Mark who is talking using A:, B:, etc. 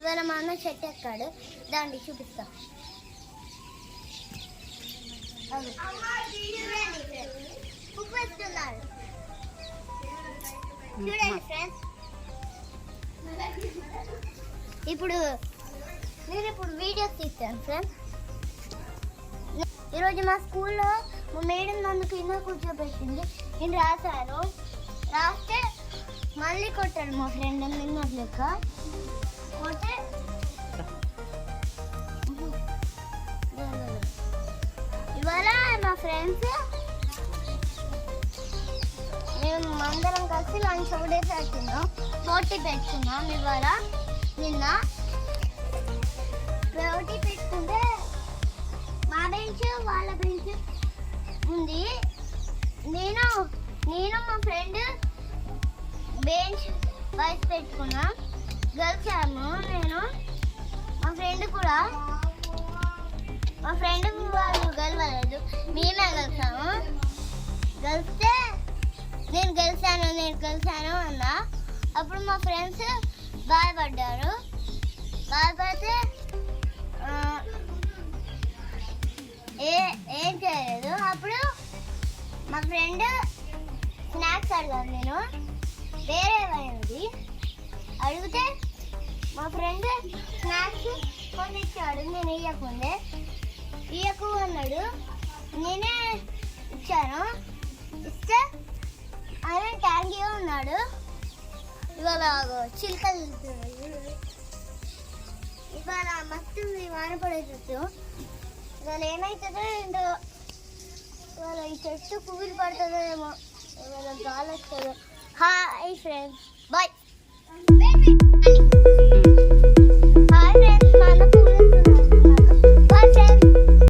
A: ఇవాళ మా అన్న చెట్టు ఎక్కాడు, దాన్ని చూపిస్తా. చూపిస్తున్నారు చూడండి ఫ్రెండ్స్. ఇప్పుడు నేను వీడియోస్ తీస్తాను ఫ్రెండ్స్. ఈరోజు మా స్కూల్లో మా మేడం నన్ను కింద కూర్చోబెట్టింది. నేను రాశాను, రాస్తే మళ్ళీ కొట్టాడు మా ఫ్రెండ్ నిన్న లెక్క కొట్టే. ఇవాళ మా ఫ్రెండ్స్ మేము అందరం కలిసి లంచ్ ఒకటే పెడుతున్నాం, పోటీ పెట్టుకున్నాం. ఇవాళ నిన్న పోటీ పెట్టుకుంటే మా బెంచ్ వాళ్ళ బెంచ్ ఉంది. నేను మా ఫ్రెండ్ బెంచ్ వైస్ పెట్టుకున్నా, గెలిచాము. నేను మా ఫ్రెండ్ కూడా, మా ఫ్రెండ్ వాళ్ళు గెలవలేదు, మేమే గెలిచాము. గెలిస్తే నేను గెలిచాను అన్నా. అప్పుడు మా ఫ్రెండ్స్ బాధపడ్డారు. బాధపడితే ఏం చేయలేదు. అప్పుడు మా ఫ్రెండ్ స్నాక్స్ అడిగాను, నేను వేరే అయింది అడిగితే మా ఫ్రెండ్ స్నాక్స్ కొన్ని ఇచ్చాడు. నేను ఇయ్యకు అన్నాడు, నేనే ఇచ్చాను. ఇస్తే ఆయన థ్యాంక్ యూ అన్నాడు. ఇవాళ చిలుకలు ఇవాళ మస్తు వాన పడేటట్టు. ఇవాళ ఏమవుతుందో ఏంటో, ఇవాళ ఈ చెట్టు పువ్వులు పడుతుందో ఏమో, ఇవాళ గాలి వస్తుందో. Hi friends, bye.